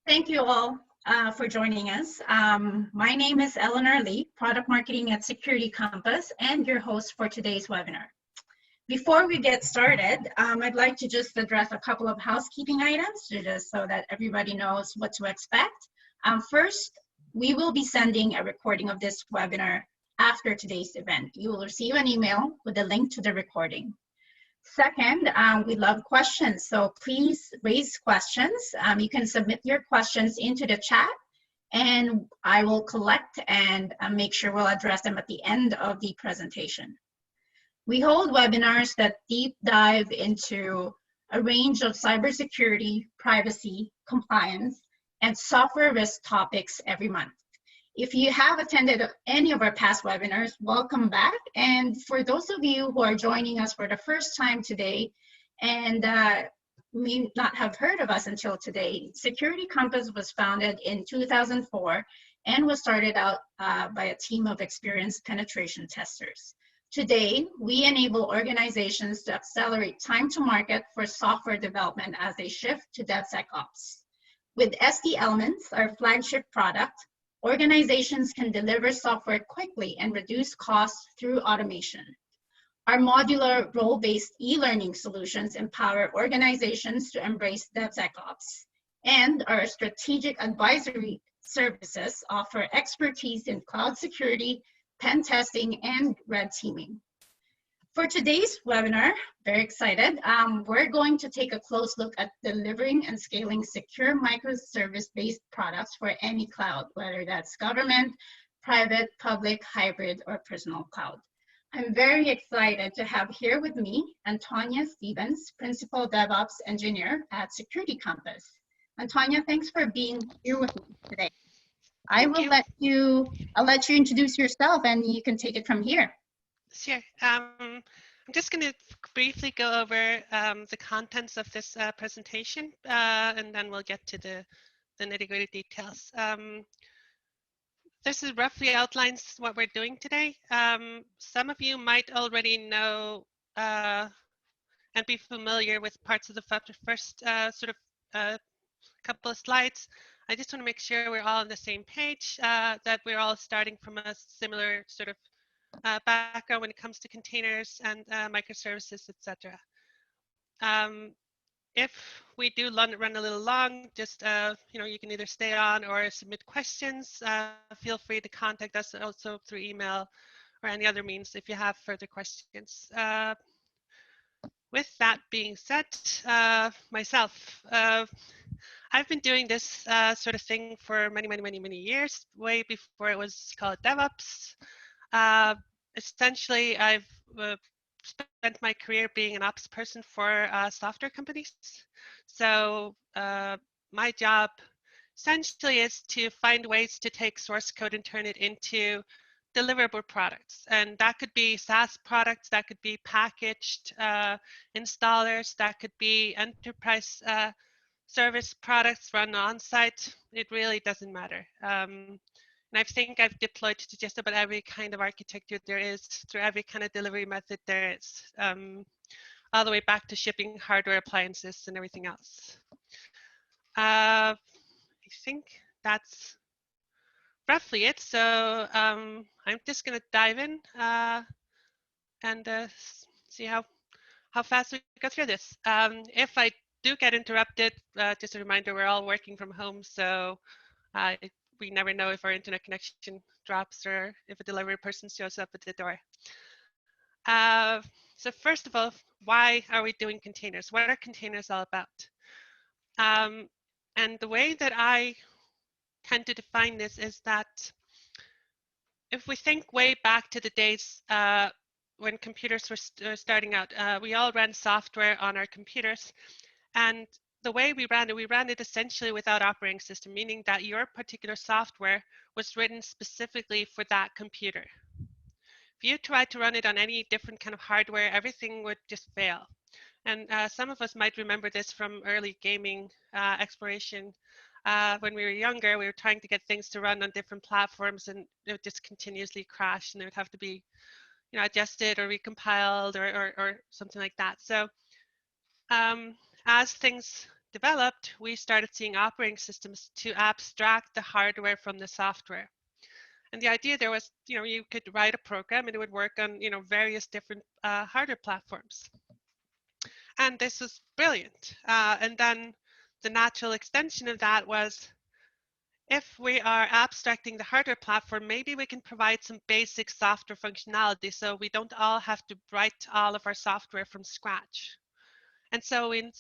Thank you all for joining us. My name is Eleanor Lee, Product Marketing at Security Compass, and your host for today's webinar. Before we get started, I'd like to just address a couple of housekeeping items just so that everybody knows what to expect. First, we will be sending a recording of this webinar after today's event. You will receive an email with a link to the recording. Second, we love questions, so please raise questions. You can submit your questions into the chat, and I will collect and make sure we'll address them at the end of the presentation. We hold webinars that deep dive into a range of cybersecurity, privacy, compliance, and software risk topics every month. If you have attended any of our past webinars, welcome back. And for those of you who are joining us for the first time today and may not have heard of us until today, Security Compass was founded in 2004 and was started out by a team of experienced penetration testers. Today, we enable organizations to accelerate time to market for software development as they shift to DevSecOps. With SD Elements, our flagship product, organizations can deliver software quickly and reduce costs through automation. Our modular role-based e-learning solutions empower organizations to embrace DevSecOps. And our strategic advisory services offer expertise in cloud security, pen testing, and red teaming. For today's webinar, very excited, we're going to take a close look at delivering and scaling secure microservice-based products for any cloud, whether that's government, private, public, hybrid, or personal cloud. I'm very excited to have here with me Antonia Stevens, Principal DevOps Engineer at Security Compass. Antonia, thanks for being here with me today. I'll let you introduce yourself and you can take it from here. Sure. I'm just going to briefly go over the contents of this presentation, and then we'll get to the nitty-gritty details. This is roughly outlines what we're doing today. Some of you might already know and be familiar with parts of the first couple of slides. I just want to make sure we're all on the same page, that we're all starting from a similar sort of background when it comes to containers and microservices, etc. If we do run a little long, just you can either stay on or submit questions. Feel free to contact us also through email or any other means if you have further questions. With that being said, myself, I've been doing this sort of thing for many years, way before it was called DevOps. Essentially, I've spent my career being an ops person for software companies. So my job essentially is to find ways to take source code and turn it into deliverable products. And that could be SaaS products, that could be packaged installers, that could be enterprise service products run on-site. It really doesn't matter. And I think I've deployed to just about every kind of architecture there is, through every kind of delivery method there is, all the way back to shipping hardware, appliances, and everything else. I think that's roughly it. So I'm just going to dive in and see how fast we go through this. If I do get interrupted, just a reminder, we're all working from home, so we never know if our internet connection drops or if a delivery person shows up at the door. So first of all, why are we doing containers? What are containers all about? And the way that I tend to define this is that if we think way back to the days when computers were starting out, we all ran software on our computers. And the way we ran it essentially without operating system, meaning that your particular software was written specifically for that computer. If you tried to run it on any different kind of hardware, everything would just fail. And some of us might remember this from early gaming exploration. When we were younger, we were trying to get things to run on different platforms, and it would just continuously crash, and it would have to be, adjusted or recompiled or something like that. So as things developed, we started seeing operating systems to abstract the hardware from the software. And the idea there was, you could write a program and it would work on, various different hardware platforms. And this was brilliant. And then the natural extension of that was, if we are abstracting the hardware platform, maybe we can provide some basic software functionality so we don't all have to write all of our software from scratch. And so we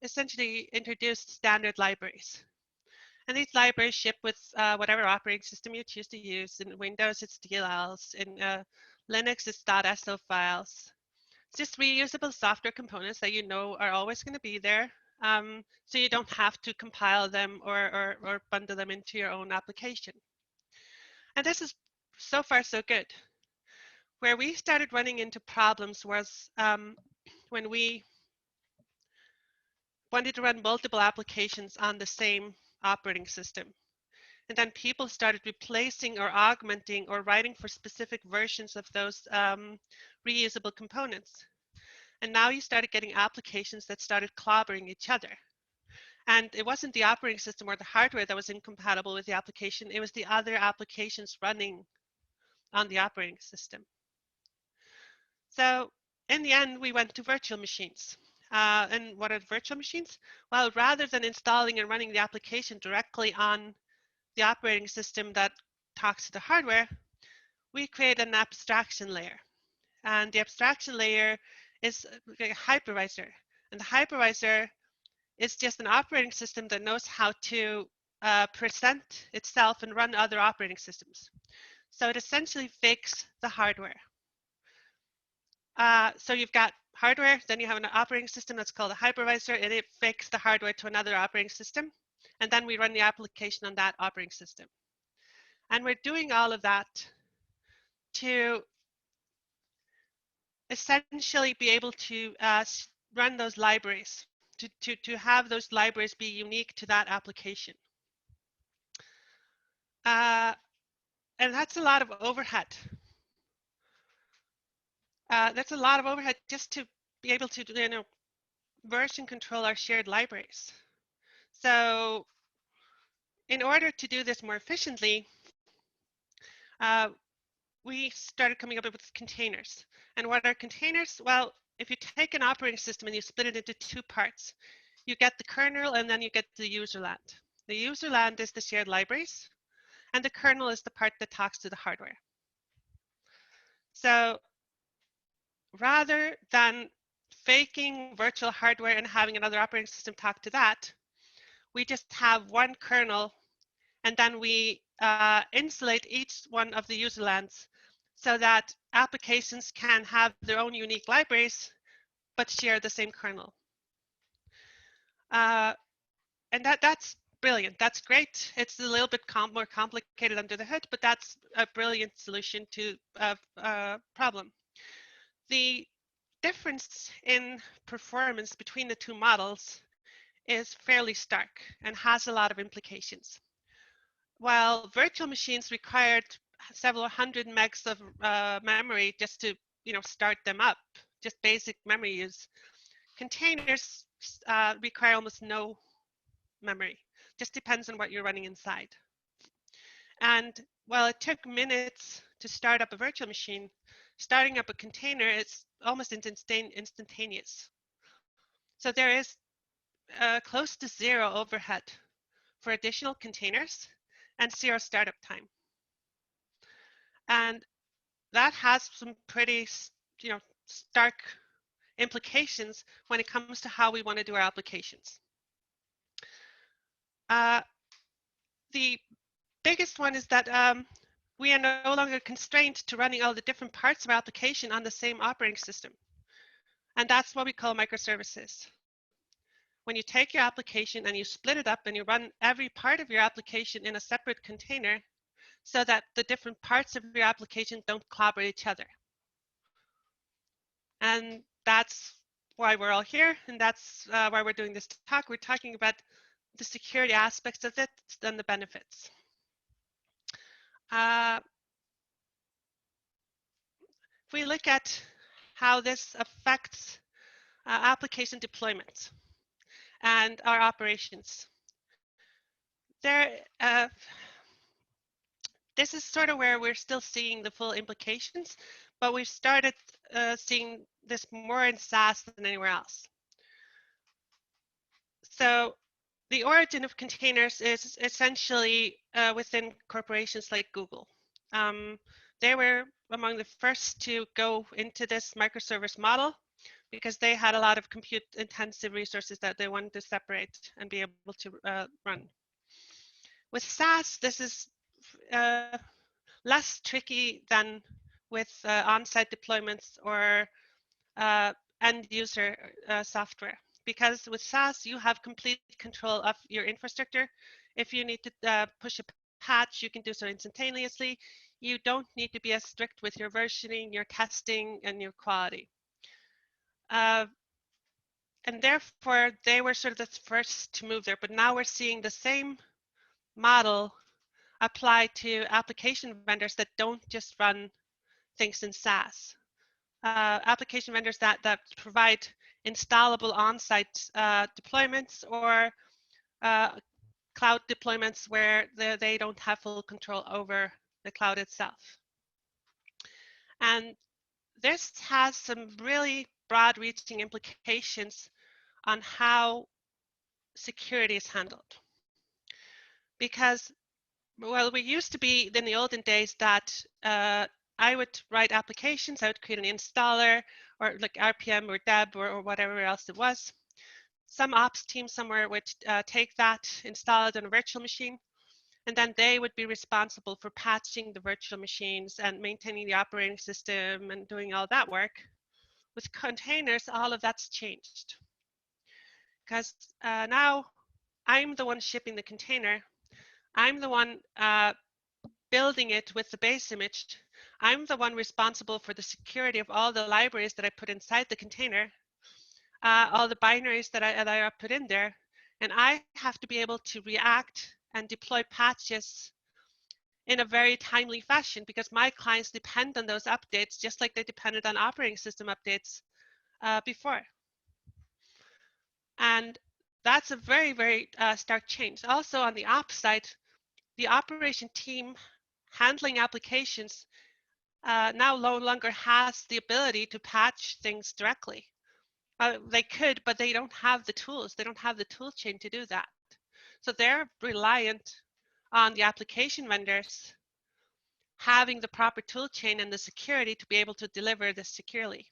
essentially introduced standard libraries. And these libraries ship with whatever operating system you choose to use. In Windows, it's DLLs. In Linux, it's .so files. It's just reusable software components that you know are always going to be there. So you don't have to compile them or bundle them into your own application. And this is so far so good. Where we started running into problems was when we wanted to run multiple applications on the same operating system. And then people started replacing or augmenting or writing for specific versions of those reusable components. And now you started getting applications that started clobbering each other. And it wasn't the operating system or the hardware that was incompatible with the application, it was the other applications running on the operating system. So in the end, we went to virtual machines. And what are virtual machines? Well, rather than installing and running the application directly on the operating system that talks to the hardware, we create an abstraction layer. And the abstraction layer is a hypervisor. And the hypervisor is just an operating system that knows how to present itself and run other operating systems. So it essentially fakes the hardware. So you've got hardware, then you have an operating system that's called a hypervisor, and it fakes the hardware to another operating system. And then we run the application on that operating system. And we're doing all of that to essentially be able to run those libraries, to have those libraries be unique to that application. And that's a lot of overhead. That's a lot of overhead just to be able to, version control our shared libraries. So in order to do this more efficiently, we started coming up with containers. And what are containers? Well, if you take an operating system and you split it into two parts, you get the kernel and then you get the user land. The user land is the shared libraries, and the kernel is the part that talks to the hardware. So rather than faking virtual hardware and having another operating system talk to that, we just have one kernel, and then we insulate each one of the user lands so that applications can have their own unique libraries, but share the same kernel. And that's brilliant. That's great. It's a little bit more complicated under the hood, but that's a brilliant solution to a problem. The difference in performance between the two models is fairly stark and has a lot of implications. While virtual machines required several hundred megs of memory just to start them up, just basic memory use, containers require almost no memory. Just depends on what you're running inside. And while it took minutes to start up a virtual machine, starting up a container is almost instantaneous. So there is close to zero overhead for additional containers and zero startup time. And that has some pretty stark implications when it comes to how we want to do our applications. The biggest one is that we are no longer constrained to running all the different parts of our application on the same operating system. And that's what we call microservices. When you take your application and you split it up and you run every part of your application in a separate container so that the different parts of your application don't collaborate each other. And that's why we're all here, and that's why we're doing this talk. We're talking about the security aspects of it and the benefits. If we look at how this affects application deployment, and our operations. This is sort of where we're still seeing the full implications, but we've started seeing this more in SaaS than anywhere else. So the origin of containers is essentially within corporations like Google. They were among the first to go into this microservice model because they had a lot of compute intensive resources that they wanted to separate and be able to run. With SaaS, this is less tricky than with on-site deployments or end user software, because with SaaS you have complete control of your infrastructure. If you need to push a patch, you can do so instantaneously. You don't need to be as strict with your versioning, your testing, and your quality. And therefore they were sort of the first to move there, but now we're seeing the same model apply to application vendors that don't just run things in SaaS. Application vendors that provide installable on-site deployments or cloud deployments where they don't have full control over the cloud itself. And this has some really broad-reaching implications on how security is handled. Because, well, we used to be in the olden days that I would write applications, I would create an installer or like RPM or deb or whatever else it was. Some ops team somewhere would take that, install it on a virtual machine, and then they would be responsible for patching the virtual machines and maintaining the operating system and doing all that work. With containers, all of that's changed. Because now I'm the one shipping the container. I'm the one building it with the base image. I'm the one responsible for the security of all the libraries that I put inside the container, all the binaries that I put in there. And I have to be able to react and deploy patches in a very timely fashion, because my clients depend on those updates just like they depended on operating system updates before. And that's a very, very stark change. Also on the ops side, the operation team handling applications now no longer has the ability to patch things directly. They could, but they don't have the tools. They don't have the tool chain to do that. So they're reliant on the application vendors having the proper tool chain and the security to be able to deliver this securely.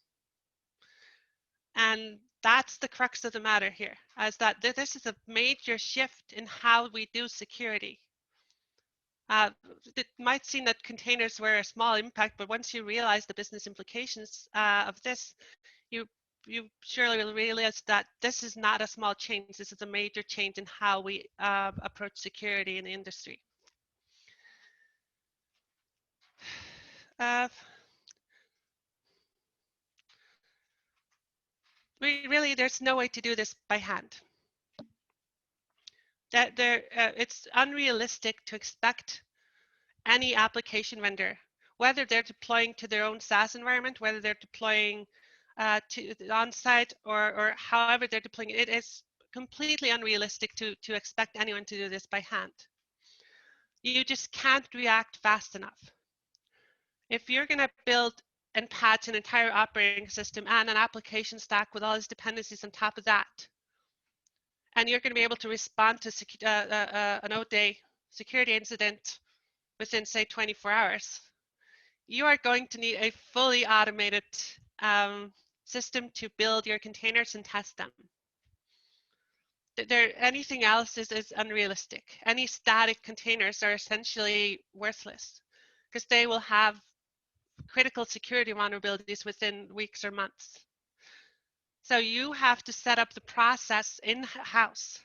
And that's the crux of the matter here, is that this is a major shift in how we do security. It might seem that containers were a small impact, but once you realize the business implications of this, you surely will realize that this is not a small change. This is a major change in how we approach security in the industry. There's no way to do this by hand. It's unrealistic to expect any application vendor, whether they're deploying to their own SaaS environment, whether they're deploying to on-site or however they're deploying it is completely unrealistic to expect anyone to do this by hand. You just can't react fast enough. If you're going to build and patch an entire operating system and an application stack with all its dependencies on top of that, and you're going to be able to respond to an O-Day security incident within, say, 24 hours, you are going to need a fully automated system to build your containers and test them. Anything else is unrealistic. Any static containers are essentially worthless because they will have critical security vulnerabilities within weeks or months. So you have to set up the process in-house,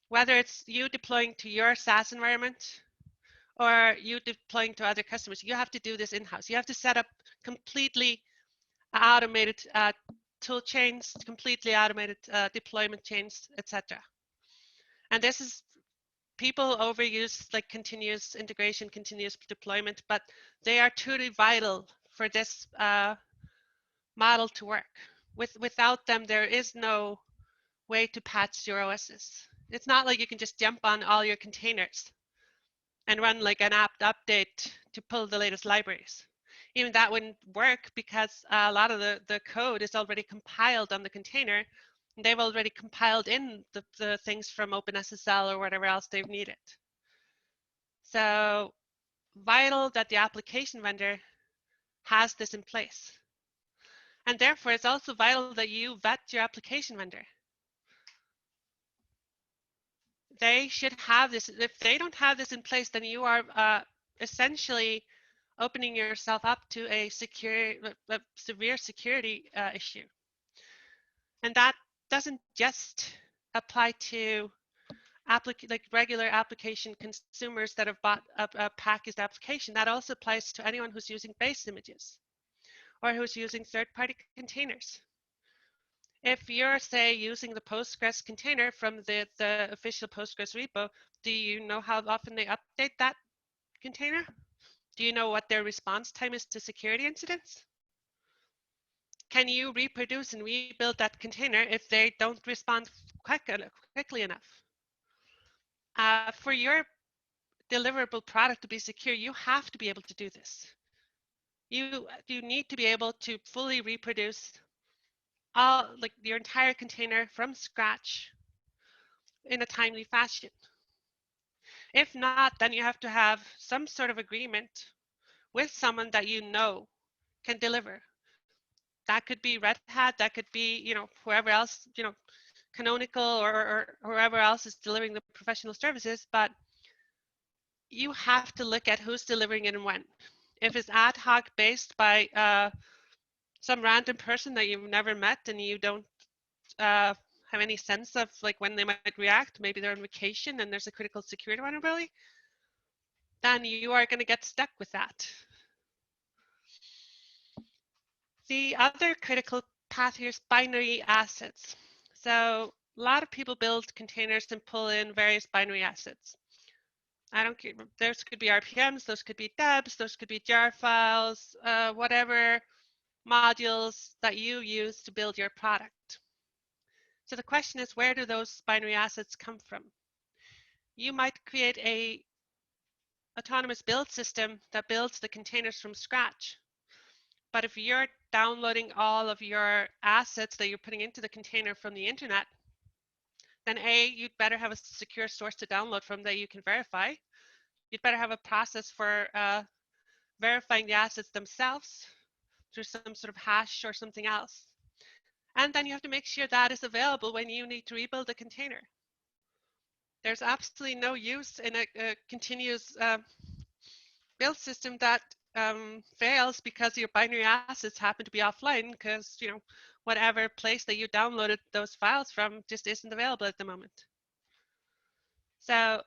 whether it's you deploying to your SaaS environment or you deploying to other customers. You have to do this in-house. You have to set up completely automated tool chains, completely automated deployment chains, etc. And this is, people overuse like continuous integration, continuous deployment, but they are truly vital for this model to work. Without them, there is no way to patch your OSs. It's not like you can just jump on all your containers and run like an apt update to pull the latest libraries. Even that wouldn't work because a lot of the code is already compiled on the container. And they've already compiled in the things from OpenSSL or whatever else they've needed. So vital that the application vendor has this in place. And therefore, it's also vital that you vet your application vendor. They should have this. If they don't have this in place, then you are essentially opening yourself up to a severe security issue. And that doesn't just apply to like regular application consumers that have bought a packaged application. That also applies to anyone who's using base images or who's using third-party containers. If you're, say, using the Postgres container from the official Postgres repo, do you know how often they update that container? Do you know what their response time is to security incidents? Can you reproduce and rebuild that container if they don't respond quickly enough? For your deliverable product to be secure, you have to be able to do this. You need to be able to fully reproduce like your entire container from scratch in a timely fashion. If not, then you have to have some sort of agreement with someone that you know can deliver. That could be Red Hat, that could be, whoever else, Canonical or whoever else is delivering the professional services, but you have to look at who's delivering it and when. If it's ad hoc based by some random person that you've never met and you don't have any sense of like when they might react, maybe they're on vacation and there's a critical security vulnerability, then you are going to get stuck with that. The other critical path here is binary assets. So a lot of people build containers and pull in various binary assets. I don't care, those could be RPMs, those could be debs, those could be jar files, whatever modules that you use to build your product. So the question is, where do those binary assets come from? You might create a autonomous build system that builds the containers from scratch. But if you're downloading all of your assets that you're putting into the container from the internet, then you'd better have a secure source to download from that you can verify. You'd better have a process for verifying the assets themselves through some sort of hash or something else. And then you have to make sure that is available when you need to rebuild a container. There's absolutely no use in a continuous build system that fails because your binary assets happen to be offline because whatever place that you downloaded those files from just isn't available at the moment. So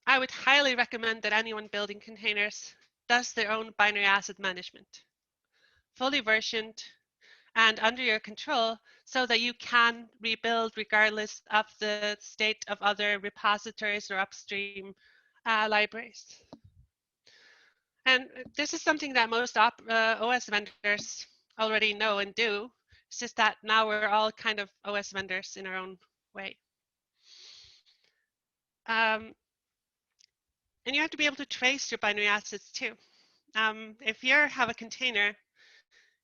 I would highly recommend that anyone building containers does their own binary asset management, fully versioned and under your control, so that you can rebuild regardless of the state of other repositories or upstream libraries. And this is something that most OS vendors already know and do. It's just that now we're all kind of OS vendors in our own way. And you have to be able to trace your binary assets too. If you have a container,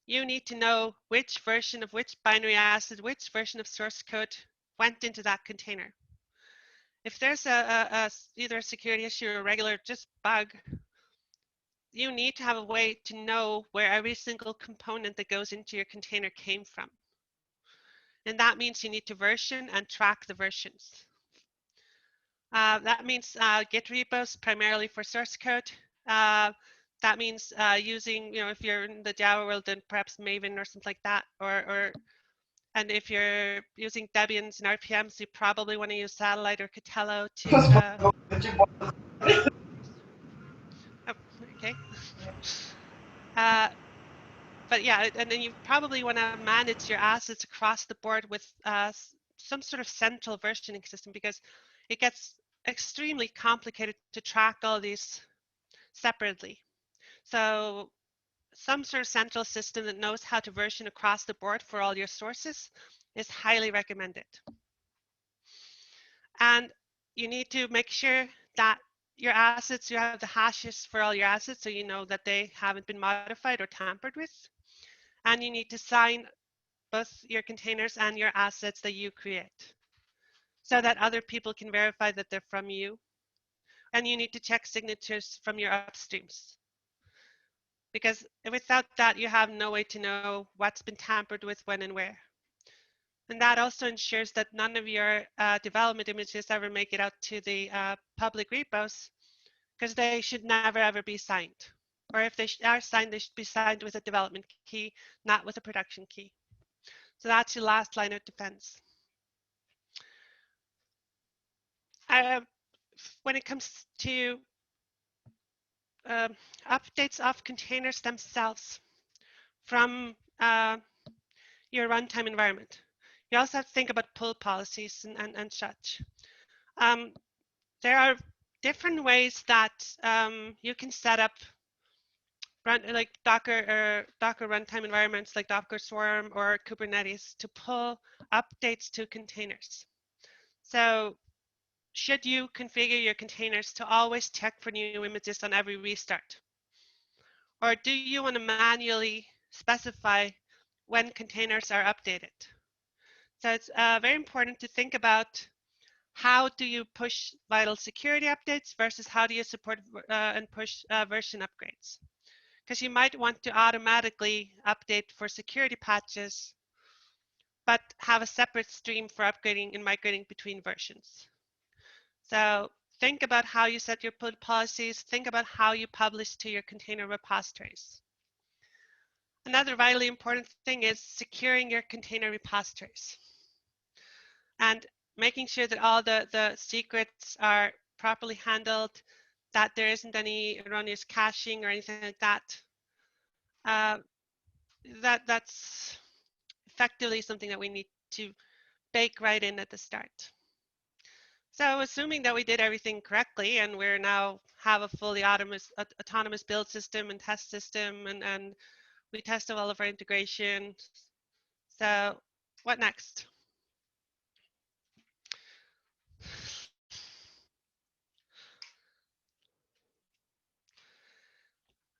you need to know which version of which binary asset, which version of source code went into that container. If there's either a security issue or a regular just bug, you need to have a way to know where every single component that goes into your container came from. And that means you need to version and track the versions. That means Git repos primarily for source code. That means using, if you're in the Java world, then perhaps Maven or something like that. And if you're using Debians and RPMs, you probably want to use Satellite or Catello to. Oh, okay. But yeah, and then you probably want to manage your assets across the board with some sort of central versioning system, because it gets extremely complicated to track all these separately. So some sort of central system that knows how to version across the board for all your sources is highly recommended. And you need to make sure that your assets, you have the hashes for all your assets so you know that they haven't been modified or tampered with. And you need to sign both your containers and your assets that you create so that other people can verify that they're from you. And you need to check signatures from your upstreams. Because without that, you have no way to know what's been tampered with, when, and where. And that also ensures that none of your development images ever make it out to the public repos, because they should never ever be signed. Or if they are signed, they should be signed with a development key, not with a production key. So that's your last line of defense. When it comes to updates of containers themselves from your runtime environment, you also have to think about pull policies and such. There are different ways that you can set up like Docker runtime environments like Docker Swarm or Kubernetes to pull updates to containers. So should you configure your containers to always check for new images on every restart? Or do you want to manually specify when containers are updated? So it's very important to think about how do you push vital security updates versus how do you support and push version upgrades? Because you might want to automatically update for security patches, but have a separate stream for upgrading and migrating between versions. So think about how you set your pull policies. Think about how you publish to your container repositories. Another vitally important thing is securing your container repositories and making sure that all the secrets are properly handled, that there isn't any erroneous caching or anything like that. That's effectively something that we need to bake right in at the start. So assuming that we did everything correctly and we're now have a fully autonomous build system and test system, and we tested all of our integration. So what next?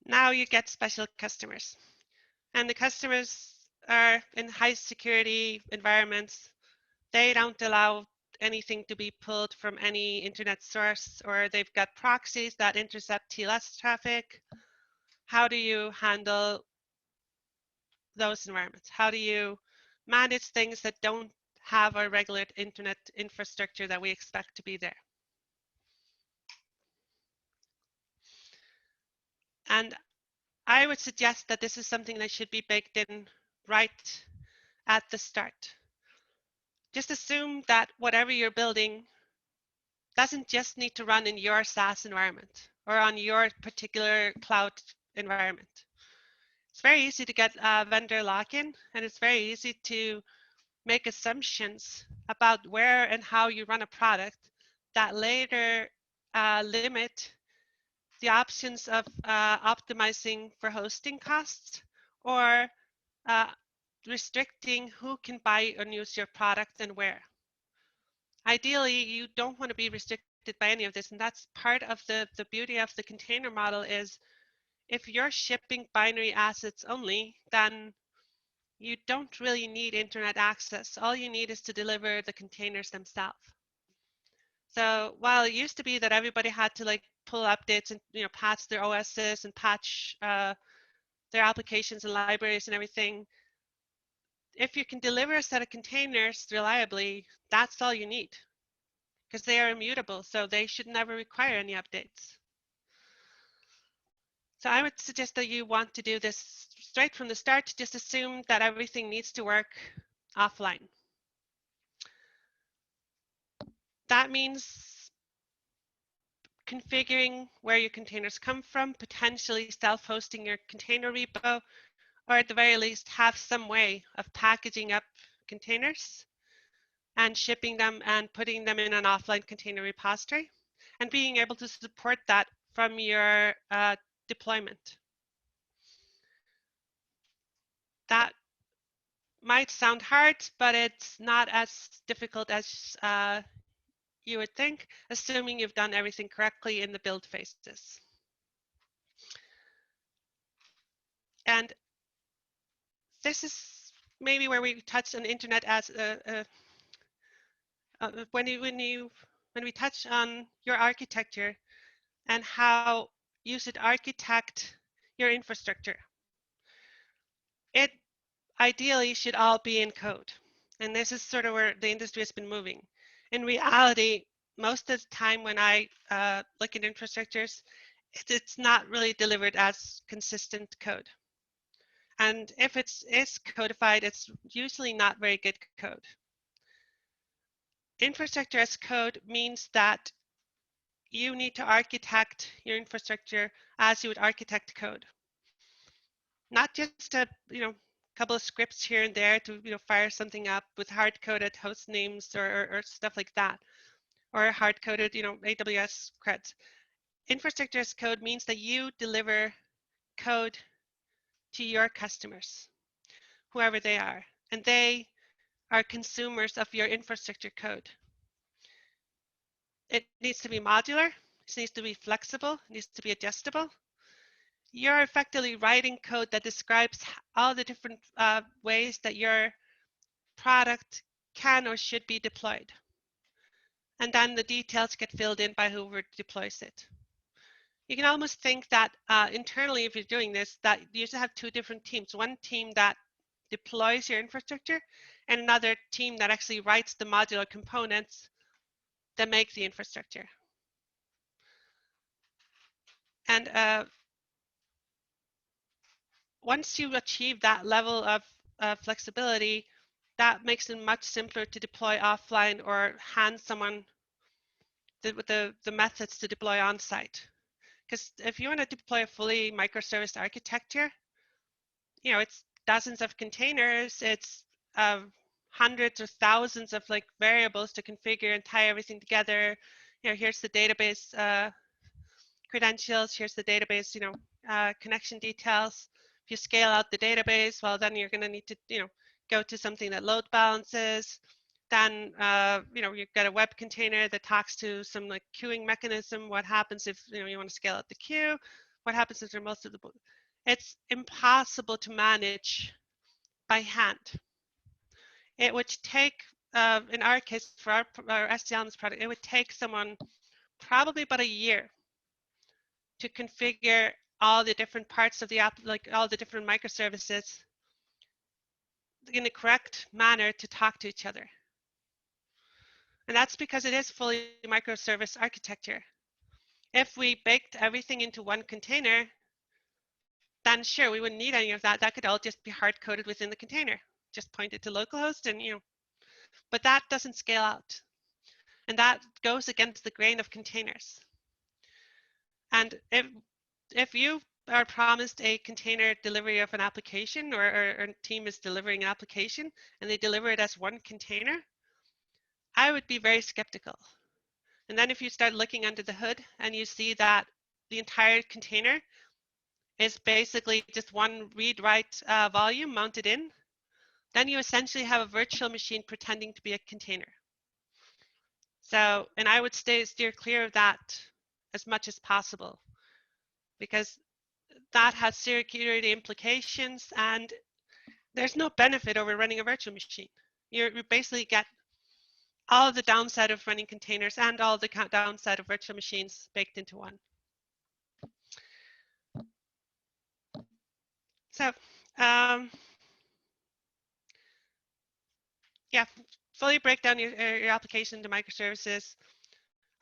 Now you get special customers. And the customers are in high security environments. They don't allow anything to be pulled from any internet source, or they've got proxies that intercept TLS traffic. How do you handle those environments? How do you manage things that don't have our regular internet infrastructure that we expect to be there? And I would suggest that this is something that should be baked in right at the start. Just assume that whatever you're building doesn't just need to run in your SaaS environment or on your particular cloud environment. It's very easy to get vendor lock-in, and it's very easy to make assumptions about where and how you run a product that later limit the options of optimizing for hosting costs or uh, restricting who can buy and use your product and where. Ideally, you don't want to be restricted by any of this, and that's part of the beauty of the container model is if you're shipping binary assets only, then you don't really need internet access. All you need is to deliver the containers themselves. So while it used to be that everybody had to like pull updates and patch their OSs and patch their applications and libraries and everything, if you can deliver a set of containers reliably, that's all you need because they are immutable. So they should never require any updates. So I would suggest that you want to do this straight from the start. Just assume that everything needs to work offline. That means configuring where your containers come from, potentially self-hosting your container repo, or at the very least have some way of packaging up containers and shipping them and putting them in an offline container repository and being able to support that from your deployment. That might sound hard, but it's not as difficult as you would think, assuming you've done everything correctly in the build phases. And this is maybe where we touch on internet as when we touch on your architecture and how you should architect your infrastructure. It ideally should all be in code. And this is sort of where the industry has been moving. In reality, most of the time when I look at infrastructures, it's not really delivered as consistent code. And if it is codified, it's usually not very good code. Infrastructure as code means that you need to architect your infrastructure as you would architect code. Not just a couple of scripts here and there to fire something up with hard-coded host names or stuff like that, or hard-coded AWS creds. Infrastructure as code means that you deliver code to your customers, whoever they are, and they are consumers of your infrastructure code. It needs to be modular, it needs to be flexible, it needs to be adjustable. You're effectively writing code that describes all the different ways that your product can or should be deployed. And then the details get filled in by whoever deploys it. You can almost think that internally, if you're doing this, that you should have two different teams. One team that deploys your infrastructure and another team that actually writes the modular components that make the infrastructure. And once you achieve that level of flexibility, that makes it much simpler to deploy offline or hand someone the methods to deploy on site. Because if you want to deploy a fully microservice architecture, it's dozens of containers, it's hundreds or thousands of variables to configure and tie everything together. Here's the database credentials, here's the database, connection details. If you scale out the database, well, then you're going to need to, go to something that load balances. Then, you've got a web container that talks to some queuing mechanism. What happens if you want to scale out the queue? What happens if there are multiple? It's impossible to manage by hand. It would take, in our case, for our SDLMS product, it would take someone probably about a year to configure all the different parts of the app, all the different microservices in the correct manner to talk to each other. And that's because it is fully microservice architecture. If we baked everything into one container, then sure, we wouldn't need any of that. That could all just be hard-coded within the container. Just point it to localhost and, but that doesn't scale out. And that goes against the grain of containers. And if you are promised a container delivery of an application, or a team is delivering an application and they deliver it as one container, I would be very skeptical. And then if you start looking under the hood and you see that the entire container is basically just one read-write volume mounted in, then you essentially have a virtual machine pretending to be a container. So, and I would steer clear of that as much as possible, because that has security implications and there's no benefit over running a virtual machine. You basically get all of the downside of running containers and all the downside of virtual machines baked into one. So, yeah, fully break down your application into microservices,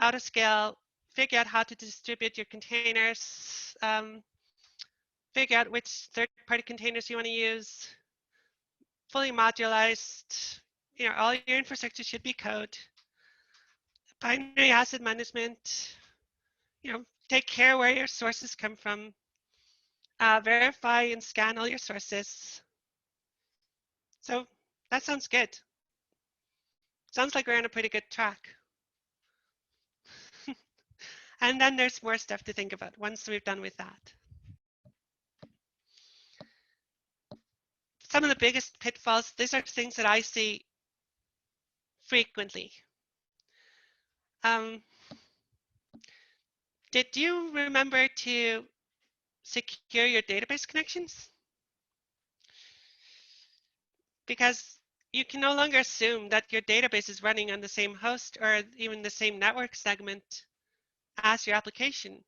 auto scale, figure out how to distribute your containers, figure out which third-party containers you want to use, fully modularized, all your infrastructure should be code, binary asset management, take care where your sources come from, verify and scan all your sources. So that sounds good. Sounds like we're on a pretty good track. And then there's more stuff to think about once we've done with that. Some of the biggest pitfalls, these are things that I see frequently. Did you remember to secure your database connections? Because you can no longer assume that your database is running on the same host or even the same network segment as your application.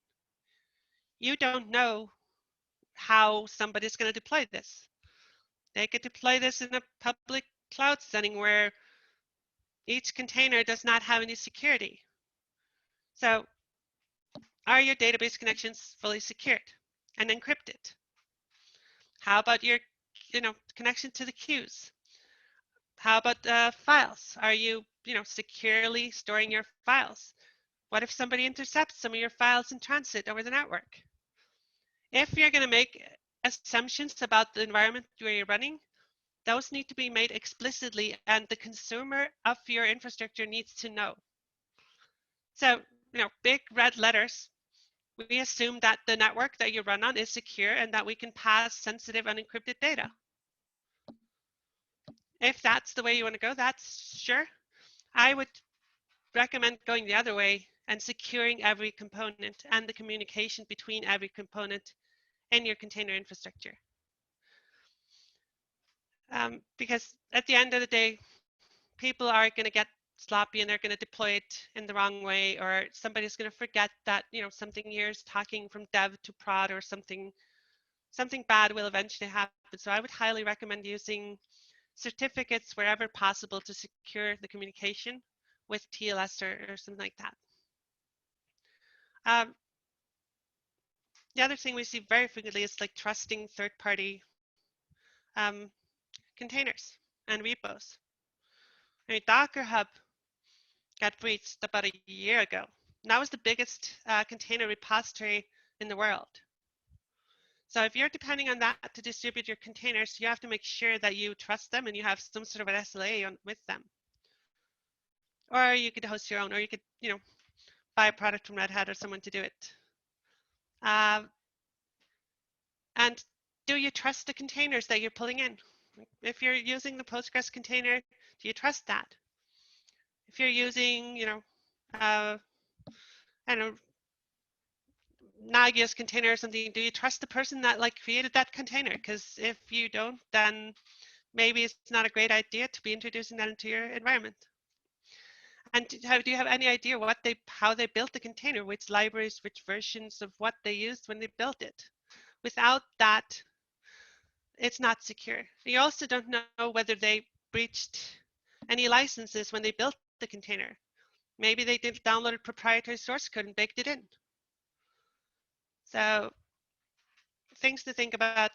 You don't know how somebody's going to deploy this. They could deploy this in a public cloud setting where each container does not have any security. So are your database connections fully secured and encrypted? How about your connection to the queues? How about files? Are you securely storing your files? What if somebody intercepts some of your files in transit over the network? If you're going to make assumptions about the environment where you're running, those need to be made explicitly, and the consumer of your infrastructure needs to know. So, big red letters, we assume that the network that you run on is secure and that we can pass sensitive unencrypted data. If that's the way you want to go, that's sure. I would recommend going the other way and securing every component and the communication between every component in your container infrastructure. Because at the end of the day, people are going to get sloppy and they're going to deploy it in the wrong way, or somebody's going to forget that something here is talking from dev to prod, or something bad will eventually happen. So I would highly recommend using certificates wherever possible to secure the communication with TLS or something like that. The other thing we see very frequently is like trusting third-party containers and repos. I mean, Docker Hub got breached about a year ago. And that was the biggest container repository in the world. So if you're depending on that to distribute your containers, you have to make sure that you trust them and you have some sort of an SLA with them. Or you could host your own, or you could, buy a product from Red Hat or someone to do it. And do you trust the containers that you're pulling in? If you're using the Postgres container, do you trust that? If you're using, I don't know, Nagios container or something, do you trust the person that created that container? Because if you don't, then maybe it's not a great idea to be introducing that into your environment. And do you have any idea how they built the container, which libraries, which versions of what they used when they built it? Without that, it's not secure. You also don't know whether they breached any licenses when they built the container. Maybe they did downloaded proprietary source code and baked it in. So things to think about.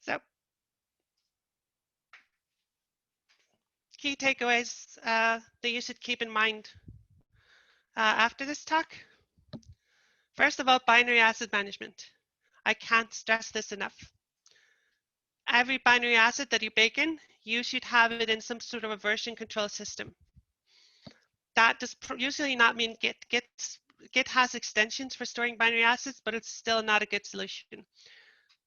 So key takeaways that you should keep in mind after this talk. First of all, binary asset management. I can't stress this enough. Every binary asset that you bake in, you should have it in some sort of a version control system. That does usually not mean Git. Git has extensions for storing binary assets, but it's still not a good solution.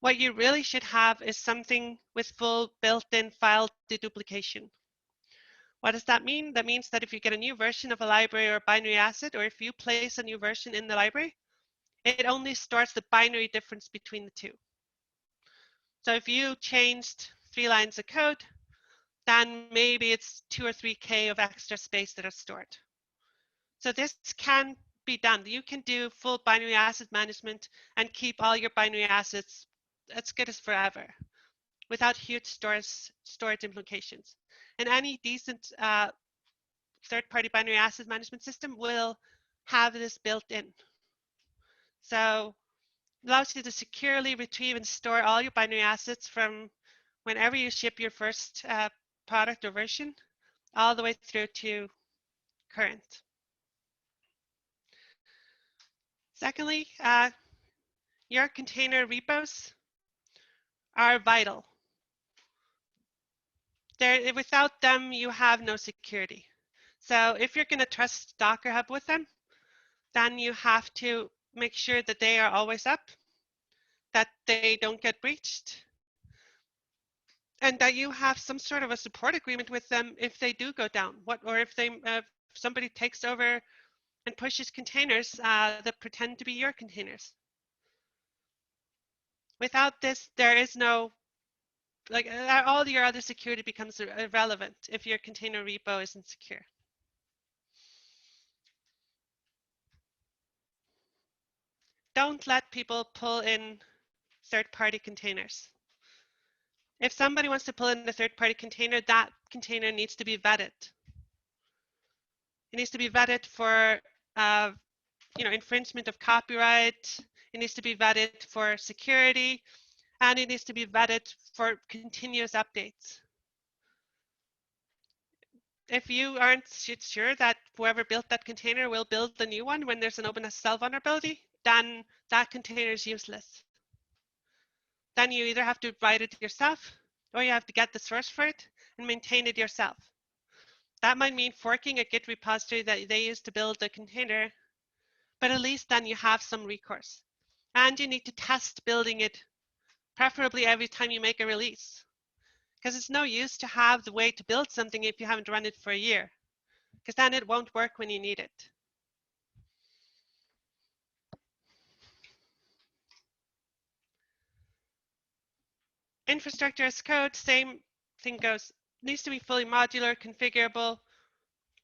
What you really should have is something with full built-in file deduplication. What does that mean? That means that if you get a new version of a library or a binary asset, or if you place a new version in the library, it only stores the binary difference between the two. So if you changed 3 lines of code, then maybe it's 2 or 3K of extra space that are stored. So this can be done. You can do full binary asset management and keep all your binary assets as good as forever without huge storage implications. And any decent third-party binary asset management system will have this built in. So it allows you to securely retrieve and store all your binary assets from whenever you ship your first product or version all the way through to current. Secondly, your container repos are vital. Without them, you have no security. So if you're going to trust Docker Hub with them, then you have to make sure that they are always up, that they don't get breached, and that you have some sort of a support agreement with them if they do go down. Or if somebody takes over and pushes containers that pretend to be your containers. Without this, there is no, like, all your other security becomes irrelevant if your container repo isn't secure. Don't let people pull in third-party containers. If somebody wants to pull in a third-party container, that container needs to be vetted. It needs to be vetted for infringement of copyright. It needs to be vetted for security, and it needs to be vetted for continuous updates. If you aren't sure that whoever built that container will build the new one when there's an OpenSSL vulnerability, then that container is useless. Then you either have to write it yourself, or you have to get the source for it and maintain it yourself. That might mean forking a Git repository that they use to build the container, but at least then you have some recourse. And you need to test building it, preferably every time you make a release. Because it's no use to have the way to build something if you haven't run it for a year, because then it won't work when you need it. Infrastructure as code, same thing goes. Needs to be fully modular, configurable,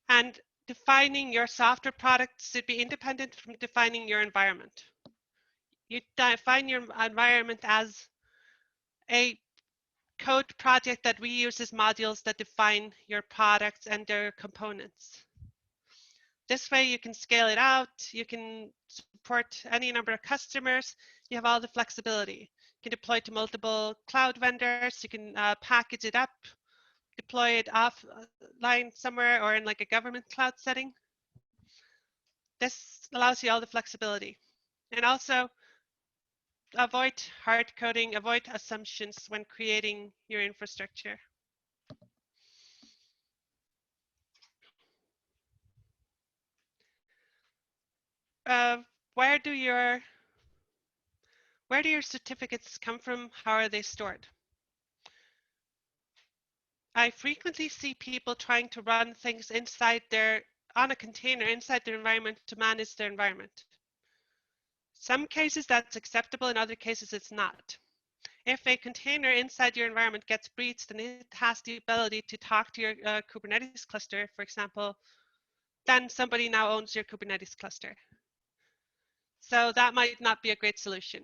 and defining your software product should be independent from defining your environment. You define your environment as a code project that reuses modules that define your products and their components. This way you can scale it out, you can support any number of customers, you have all the flexibility. You can deploy to multiple cloud vendors, you can package it up, deploy it offline somewhere or in like a government cloud setting. This allows you all the flexibility. And also avoid hard coding, avoid assumptions when creating your infrastructure. Where do your certificates come from? How are they stored? I frequently see people trying to run things on a container inside their environment to manage their environment. Some cases that's acceptable, in other cases it's not. If a container inside your environment gets breached and it has the ability to talk to your Kubernetes cluster, for example, then somebody now owns your Kubernetes cluster. So that might not be a great solution.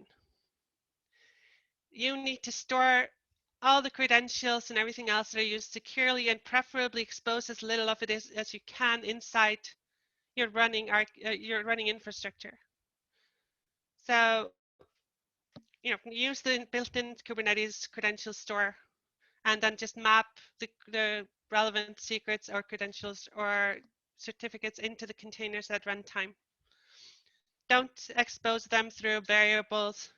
You need to store all the credentials and everything else that are used securely and preferably expose as little of it as you can inside your running infrastructure. So, use the built-in Kubernetes credential store and then just map the relevant secrets or credentials or certificates into the containers at runtime. Don't expose them through variables.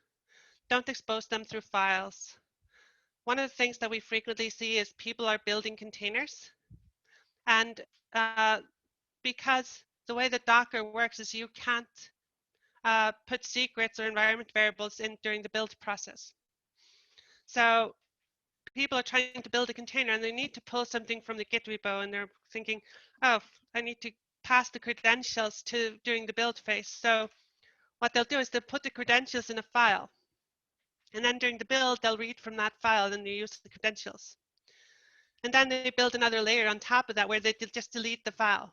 Don't expose them through files. One of the things that we frequently see is people are building containers, and because the way that Docker works is you can't put secrets or environment variables in during the build process. So people are trying to build a container and they need to pull something from the Git repo, and they're thinking, oh, I need to pass the credentials during the build phase. So what they'll do is they'll put the credentials in a file. And then during the build, they'll read from that file and they use the credentials. And then they build another layer on top of that where they just delete the file.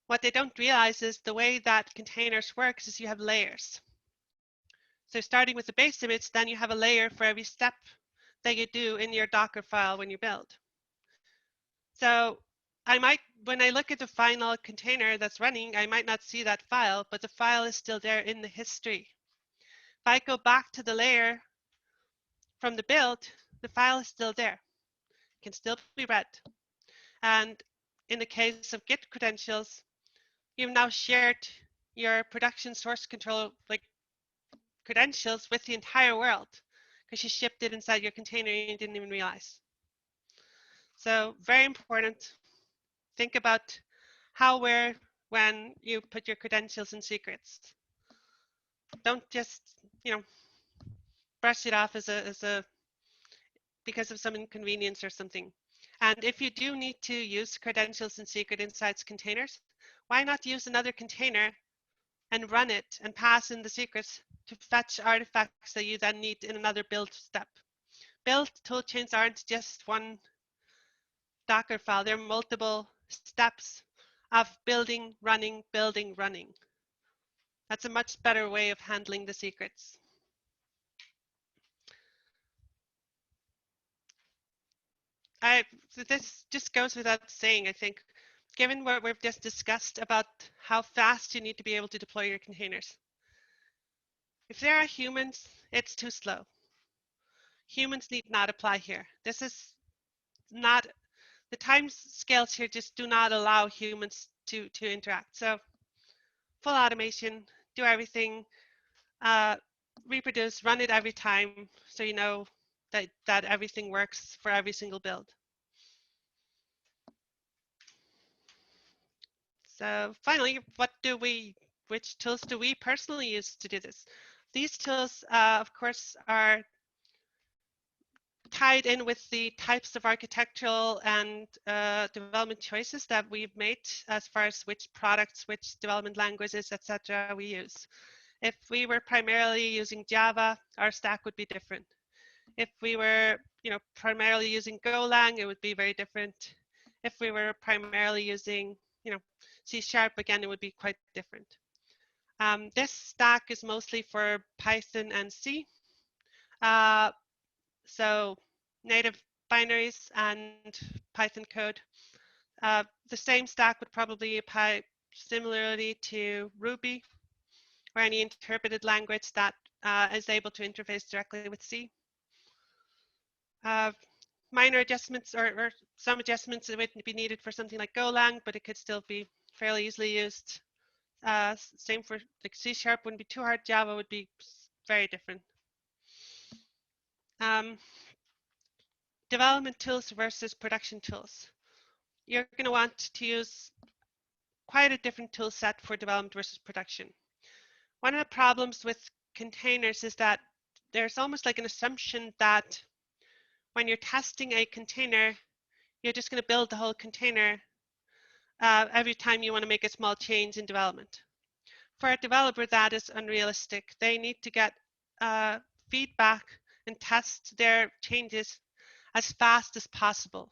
What they don't realize is the way that containers works is you have layers. So starting with the base image, then you have a layer for every step that you do in your Docker file when you build. So when I look at the final container that's running, I might not see that file, but the file is still there in the history. If I go back to the layer from the build, the file is still there. It can still be read. And in the case of Git credentials, you've now shared your production source control credentials with the entire world because you shipped it inside your container and you didn't even realize. So very important. Think about how, where, when you put your credentials and secrets. Don't just, brush it off as a because of some inconvenience or something. And if you do need to use credentials and secret insights containers, why not use another container and run it and pass in the secrets to fetch artifacts that you then need in another build step? Build toolchains aren't just one Docker file. There are multiple steps of building, running, building, running. That's a much better way of handling the secrets. This just goes without saying, I think, given what we've just discussed about how fast you need to be able to deploy your containers. If there are humans, it's too slow. Humans need not apply here. This is not, the time scales here just do not allow humans to interact. So full automation, do everything, reproduce, run it every time, so you know that everything works for every single build. So finally, which tools do we personally use to do this? These tools, of course, are tied in with the types of architectural and development choices that we've made as far as which products, which development languages, etc. we use. If we were primarily using Java, our stack would be different. If we were, primarily using Golang, it would be very different. If we were primarily using, C#, again, it would be quite different. This stack is mostly for Python and C. So native binaries and Python code. The same stack would probably apply similarly to Ruby or any interpreted language that is able to interface directly with C. Minor adjustments or some adjustments that would be needed for something like Golang, but it could still be fairly easily used. Same for like C# wouldn't be too hard. Java would be very different. Development tools versus production tools. You're going to want to use quite a different tool set for development versus production. One of the problems with containers is that there's almost like an assumption that when you're testing a container, you're just going to build the whole container every time you want to make a small change in development. For a developer, that is unrealistic. They need to get feedback and test their changes as fast as possible.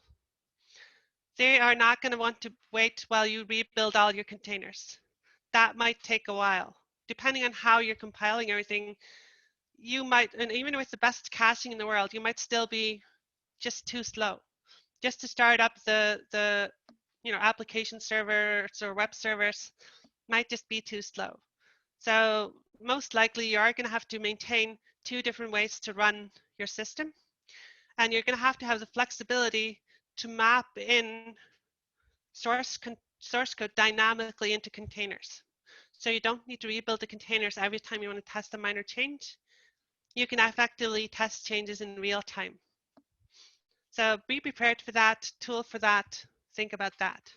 They are not going to want to wait while you rebuild all your containers. That might take a while. Depending on how you're compiling everything, you might, and even with the best caching in the world, you might still be just too slow. Just to start up the application servers or web servers might just be too slow. So most likely you are going to have to maintain two different ways to run your system. And you're going to have the flexibility to map in source code dynamically into containers. So you don't need to rebuild the containers every time you want to test a minor change. You can effectively test changes in real time. So be prepared for that, tool for that, think about that.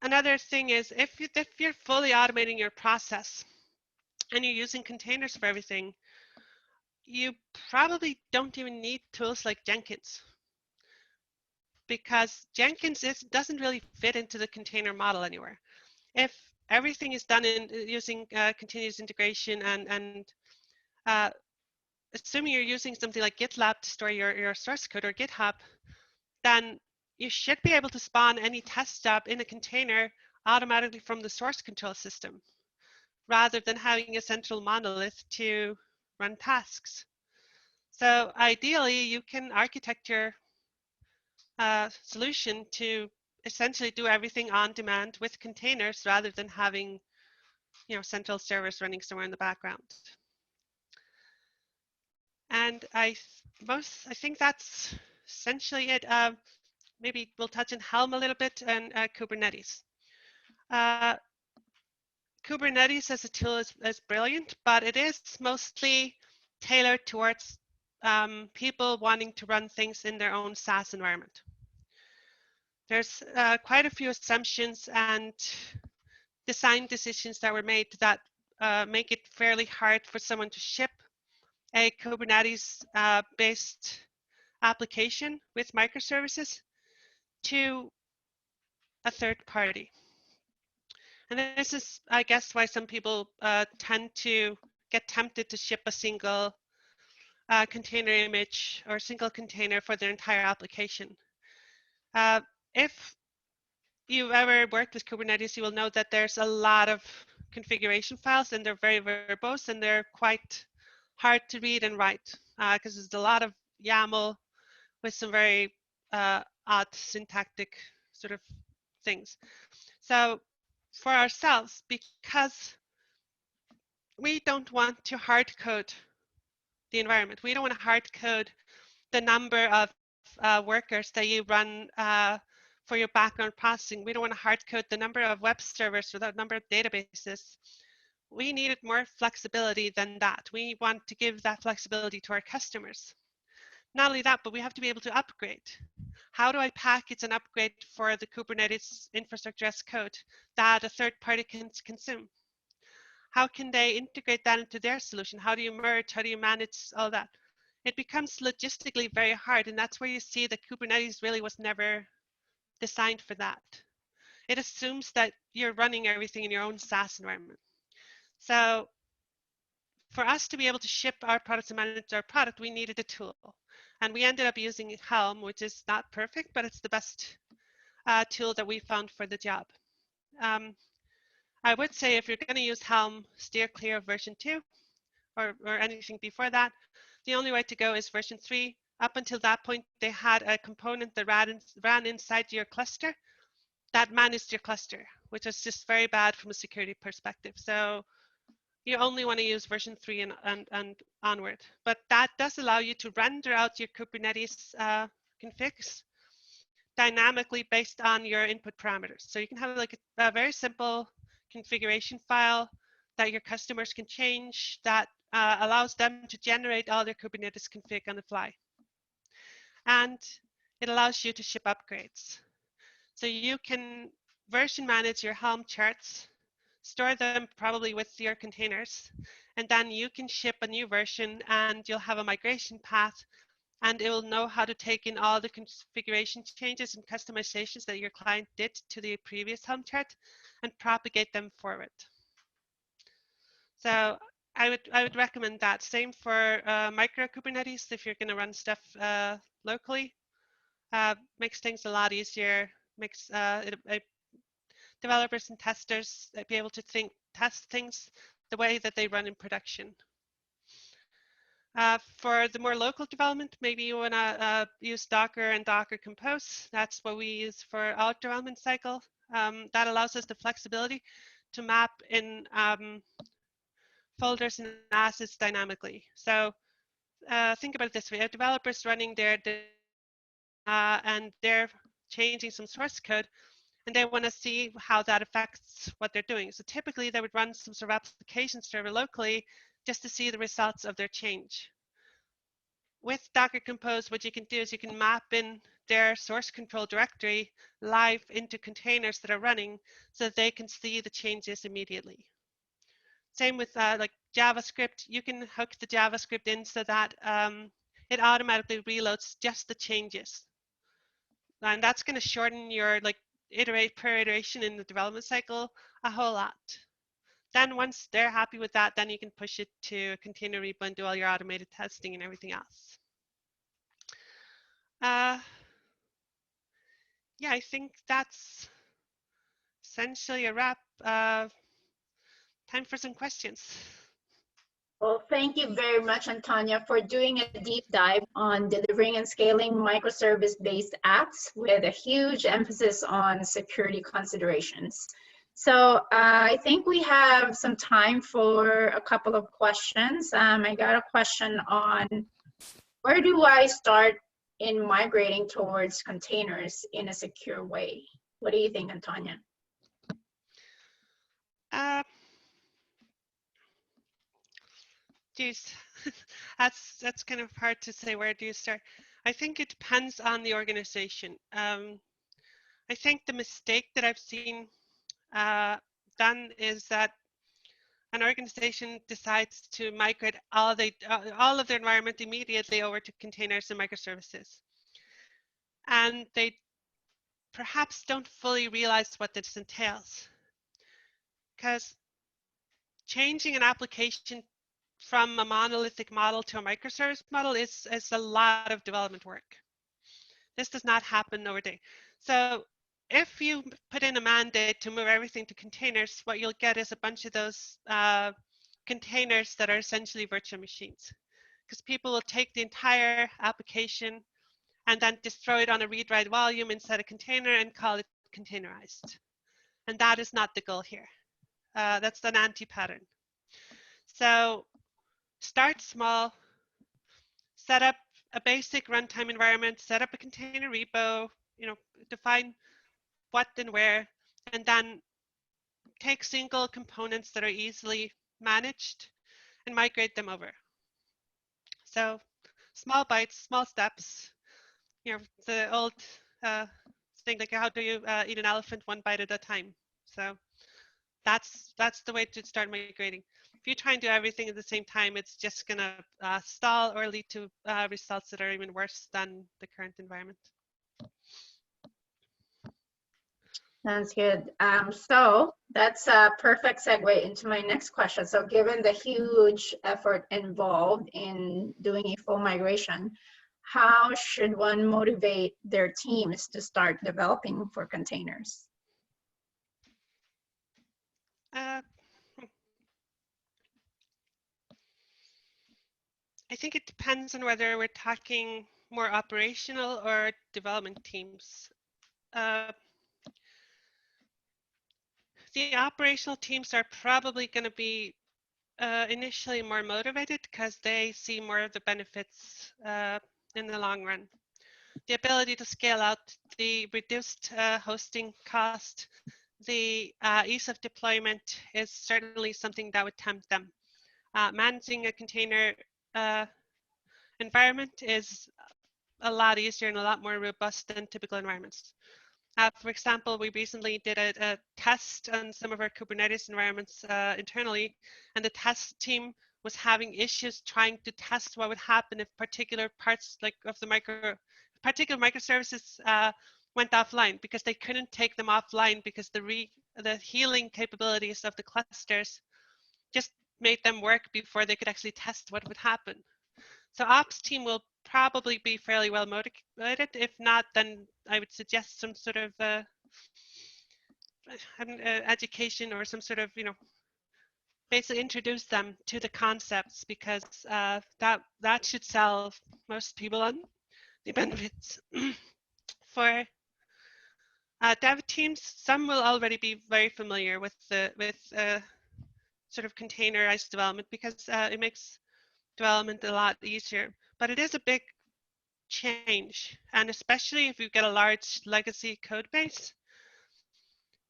Another thing is if you're fully automating your process and you're using containers for everything, you probably don't even need tools like Jenkins, because Jenkins doesn't really fit into the container model anywhere. If everything is done in using continuous integration and assuming you're using something like GitLab to store your source code or GitHub, then you should be able to spawn any test job in a container automatically from the source control system, rather than having a central monolith to run tasks. So ideally, you can architect your solution to essentially do everything on demand with containers rather than having central servers running somewhere in the background. And I think that's essentially it. Maybe we'll touch on Helm a little bit and Kubernetes. Kubernetes as a tool is brilliant, but it is mostly tailored towards people wanting to run things in their own SaaS environment. There's quite a few assumptions and design decisions that were made that make it fairly hard for someone to ship a Kubernetes-based application with microservices to a third party. And this is, I guess, why some people tend to get tempted to ship a single container image or single container for their entire application. If you've ever worked with Kubernetes, you will know that there's a lot of configuration files, and they're very verbose, and they're quite hard to read and write because there's a lot of YAML with some very odd syntactic sort of things. So for ourselves, because we don't want to hard code the environment, we don't want to hard code the number of workers that you run for your background processing. We don't want to hard code the number of web servers or the number of databases. We needed more flexibility than that. We want to give that flexibility to our customers. Not only that, but we have to be able to upgrade. How do I package an upgrade for the Kubernetes infrastructure as code that a third party can consume? How can they integrate that into their solution? How do you merge? How do you manage all that? It becomes logistically very hard, and that's where you see that Kubernetes really was never designed for that. It assumes that you're running everything in your own SaaS environment. So for us to be able to ship our products and manage our product, we needed a tool. And we ended up using Helm, which is not perfect, but it's the best tool that we found for the job. I would say if you're going to use Helm, steer clear of version 2 or anything before that. The only way to go is version 3. Up until that point, they had a component that ran inside your cluster that managed your cluster, which is just very bad from a security perspective. So you only want to use version 3 and onward. But that does allow you to render out your Kubernetes configs dynamically based on your input parameters. So you can have like a very simple configuration file that your customers can change that allows them to generate all their Kubernetes config on the fly. And it allows you to ship upgrades. So you can version manage your Helm charts, store them probably with your containers, and then you can ship a new version and you'll have a migration path, and it will know how to take in all the configuration changes and customizations that your client did to the previous Helm chart and propagate them forward. So I would recommend that. Same for micro Kubernetes if you're going to run stuff locally. Makes things a lot easier. Makes developers and testers be able to test things the way that they run in production. For the more local development, maybe you want to use Docker and Docker Compose. That's what we use for our development cycle. That allows us the flexibility to map in folders and assets dynamically. So think about it this way: developers running their and they're changing some source code, and they want to see how that affects what they're doing. So typically, they would run some sort of application server locally just to see the results of their change. With Docker Compose, what you can do is you can map in their source control directory live into containers that are running so that they can see the changes immediately. Same with like JavaScript, you can hook the JavaScript in so that it automatically reloads just the changes. And that's going to shorten your iterate per iteration in the development cycle a whole lot. Then once they're happy with that, then you can push it to a container repo and do all your automated testing and everything else. Yeah, I think that's essentially a wrap. Time for some questions. Well, thank you very much, Antonia, for doing a deep dive on delivering and scaling microservice-based apps with a huge emphasis on security considerations. So I think we have some time for a couple of questions. I got a question on where do I start in migrating towards containers in a secure way? What do you think, Antonia? Geez, that's kind of hard to say. Where do you start? I think it depends on the organization. I think the mistake that I've seen done is that an organization decides to migrate all of their environment immediately over to containers and microservices. And they perhaps don't fully realize what this entails. Because changing an application from a monolithic model to a microservice model is a lot of development work. This does not happen overnight. So if you put in a mandate to move everything to containers, what you'll get is a bunch of those containers that are essentially virtual machines. Because people will take the entire application and then just throw it on a read-write volume inside a container and call it containerized. And that is not the goal here. That's an anti-pattern. So start small, set up a basic runtime environment, set up a container repo, define what and where, and then take single components that are easily managed and migrate them over. So small bites, small steps, the old thing like how do you eat an elephant one bite at a time. So that's the way to start migrating. If you try and do everything at the same time, it's just going to stall or lead to results that are even worse than the current environment. Sounds good. So that's a perfect segue into my next question. So given the huge effort involved in doing a full migration, how should one motivate their teams to start developing for containers? I think it depends on whether we're talking more operational or development teams. The operational teams are probably going to be initially more motivated because they see more of the benefits in the long run. The ability to scale out, the reduced hosting cost, the ease of deployment is certainly something that would tempt them. Managing a container environment is a lot easier and a lot more robust than typical environments. For example, we recently did a test on some of our Kubernetes environments internally, and the test team was having issues trying to test what would happen if particular parts of the particular microservices went offline, because they couldn't take them offline because the healing capabilities of the clusters just made them work before they could actually test what would happen. So ops team will probably be fairly well motivated. If not, then I would suggest some sort of education or some sort of, basically introduce them to the concepts, because that should sell most people on the benefits. For dev teams, some will already be very familiar with sort of containerized development, because it makes development a lot easier. But it is a big change, and especially if you get a large legacy code base,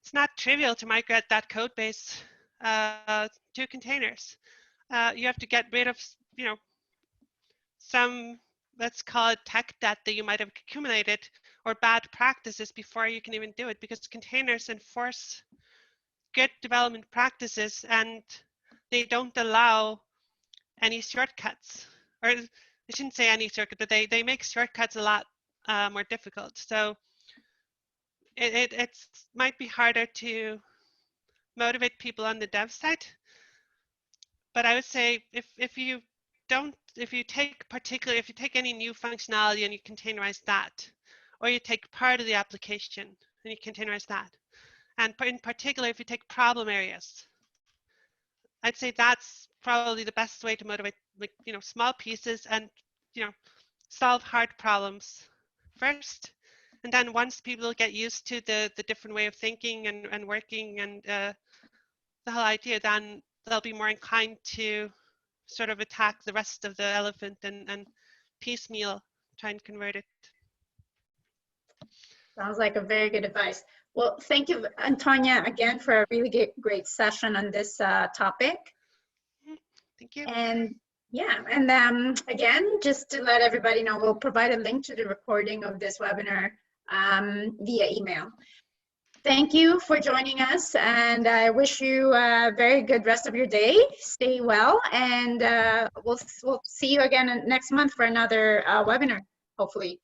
it's not trivial to migrate that code base to containers. You have to get rid of, some, let's call it tech debt that you might have accumulated, or bad practices before you can even do it, because containers enforce good development practices and they don't allow any shortcuts. Or I shouldn't say any shortcut, but they make shortcuts a lot more difficult. So it might be harder to motivate people on the dev side. But I would say if you take any new functionality and you containerize that, or you take part of the application and you containerize that, and in particular if you take problem areas, I'd say that's probably the best way to motivate, small pieces, and solve hard problems first. And then once people get used to the different way of thinking and working and the whole idea, then they'll be more inclined to sort of attack the rest of the elephant and piecemeal try and convert it. Sounds like a very good advice. Well, thank you, Antonia, again for a really great session on this topic. Thank you. And yeah, and again, just to let everybody know, we'll provide a link to the recording of this webinar via email. Thank you for joining us, and I wish you a very good rest of your day. Stay well, and we'll see you again next month for another webinar, hopefully.